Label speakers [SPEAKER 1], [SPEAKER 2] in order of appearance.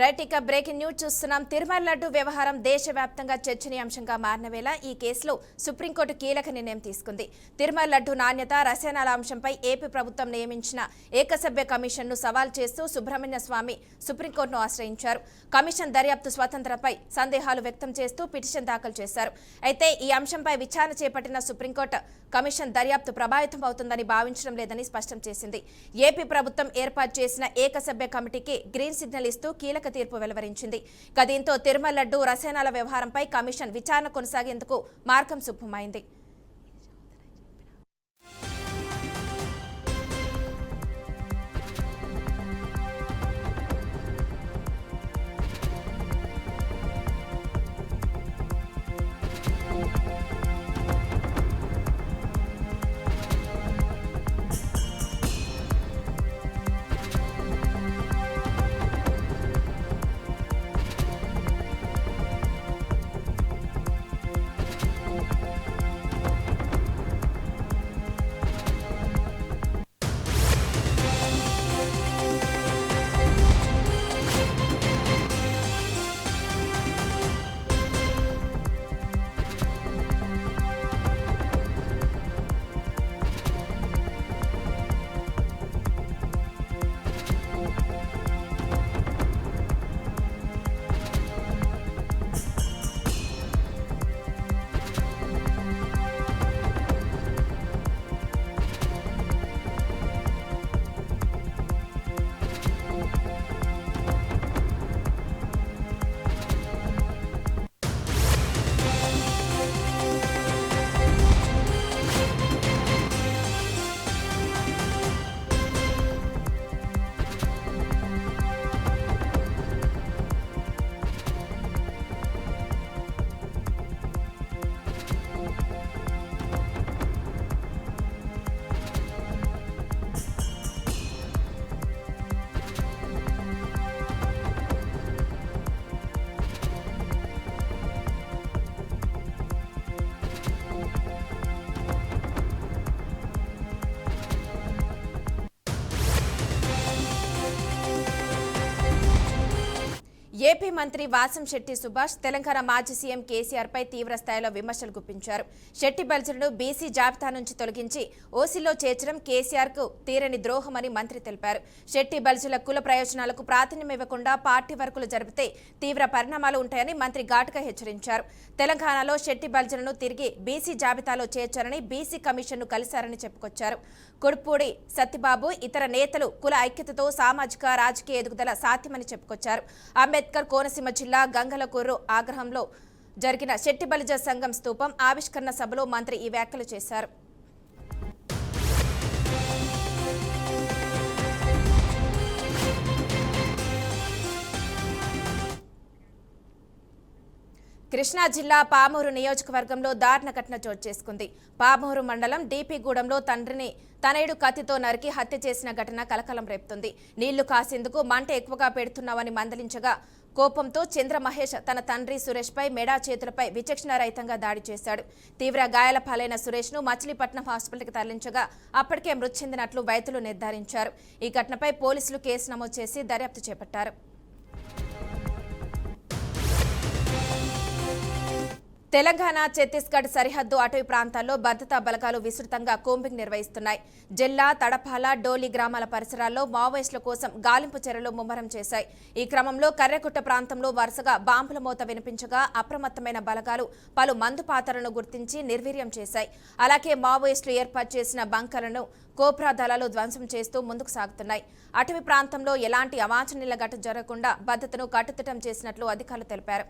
[SPEAKER 1] Right ఇక breaking news చూస్తున్నాం. తిరుమల లడ్డు వ్యవహారం దేశవ్యాప్తంగా చర్చనీయాంశంగా మారిన వేళ ఈ కేసులో సుప్రీంకోర్టు కీలక నిర్ణయం తీసుకుంది. తిరుమల లడ్డు నాణ్యత, రసాయనాల అంశంపై ఏపీ ప్రభుత్వం నియమించిన ఏకసభ్య కమిషన్ను సవాల్ చేస్తూ సుబ్రహ్మణ్య స్వామి సుప్రీంకోర్టును ఆశ్రయించారు. కమిషన్ దర్యాప్తు స్వతంత్రపై సందేహాలు వ్యక్తం చేస్తూ పిటిషన్ దాఖలు చేశారు. అయితే ఈ అంశంపై విచారణ చేపట్టిన సుప్రీంకోర్టు కమిషన్ దర్యాప్తు ప్రభావితం అవుతుందని భావించడం లేదని స్పష్టం చేసింది. ఏపీ ప్రభుత్వం ఏర్పాటు చేసిన ఏకసభ్య కమిటీకి గ్రీన్ సిగ్నల్ ఇస్తూ కీలక తీర్పు వెలువరించింది. దీంతో తిరుమల లడ్డు రసాయనాల వ్యవహారంపై కమిషన్ విచారణ కొనసాగేందుకు మార్గం సుగమమైంది. ఏపీ మంత్రి వాసంశెట్టి సుభాష్ తెలంగాణ మాజీ సీఎం కేసీఆర్ పై తీవ్ర స్థాయిలో విమర్శలు గుప్పించారు. శెట్టి బల్జులను బీసీ జాబితా నుంచి తొలగించి ఓసీలో చేర్చడం కేసీఆర్ కు తీరని ద్రోహమని మంత్రి తెలిపారు. శెట్టి బల్జుల కుల ప్రయోజనాలకు ప్రాధాన్యం ఇవ్వకుండా పార్టీ వర్కులు జరిపితే తీవ్ర పరిణామాలు ఉంటాయని మంత్రి ఘాటుగా హెచ్చరించారు. తెలంగాణలో శెట్టి బల్జులను తిరిగి బీసీ జాబితాలో చేర్చారని బీసీ కమిషన్ను కలిశారని చెప్పుకొచ్చారు. కొడుపూడి సత్యబాబు ఇతర నేతలు కుల ఐక్యతతో సామాజిక రాజకీయ ఎదుగుదల సాధ్యమని చెప్పుకొచ్చారు. అంబేద్కర్ కోనసీమ జిల్లా గంగలకూరు ఆగ్రహంలో జరిగిన శెట్టి బలిజ సంఘం స్తూపం ఆవిష్కరణ సభలో మంత్రి ఈ వ్యాఖ్యలు చేశారు. కృష్ణా జిల్లా పామూరు నియోజకవర్గంలో దారుణ ఘటన చోటు చేసుకుంది. పామూరు మండలం డీపీగూడెంలో తండ్రిని తనయుడు కత్తితో నరికి హత్య చేసిన ఘటన కలకలం రేపుతుంది. నీళ్లు కాసేందుకు మంట ఎక్కువగా పెడుతున్నావని మందలించగా కోపంతో చంద్ర మహేష్ తన తండ్రి సురేష్ పై మెడా చేతులపై విచక్షణారహితంగా దాడి చేశాడు. తీవ్ర గాయాల పాలైన సురేష్ ను మచిలీపట్నం హాస్పిటల్కి తరలించగా అప్పటికే మృతి చెందినట్లు వైద్యులు నిర్ధారించారు. ఈ ఘటనపై పోలీసులు కేసు నమోదు చేసి దర్యాప్తు చేపట్టారు. తెలంగాణ ఛత్తీస్గఢ్ సరిహద్దు అటవీ ప్రాంతాల్లో భద్రతా బలగాలు విస్తృతంగా కోంబింగ్ నిర్వహిస్తున్నాయి. జిల్లా తడపాల డోలి గ్రామాల పరిసరాల్లో మావోయిస్టుల కోసం గాలింపు చర్యలు ముమ్మరం చేశాయి. ఈ క్రమంలో కర్రెకుట్ట ప్రాంతంలో వరుసగా బాంబుల మోత వినిపించగా అప్రమత్తమైన బలగాలు పలు మందు పాత్రలను గుర్తించి నిర్వీర్యం చేశాయి. అలాగే మావోయిస్టులు ఏర్పాటు చేసిన బంకర్లను కోబ్రా దళాలు ధ్వంసం చేస్తూ ముందుకు సాగుతున్నాయి. అటవీ ప్రాంతంలో ఎలాంటి అవాంఛనీయ ఘటన జరగకుండా భద్రతను కట్టుదిట్టం చేసినట్లు అధికారులు తెలిపారు.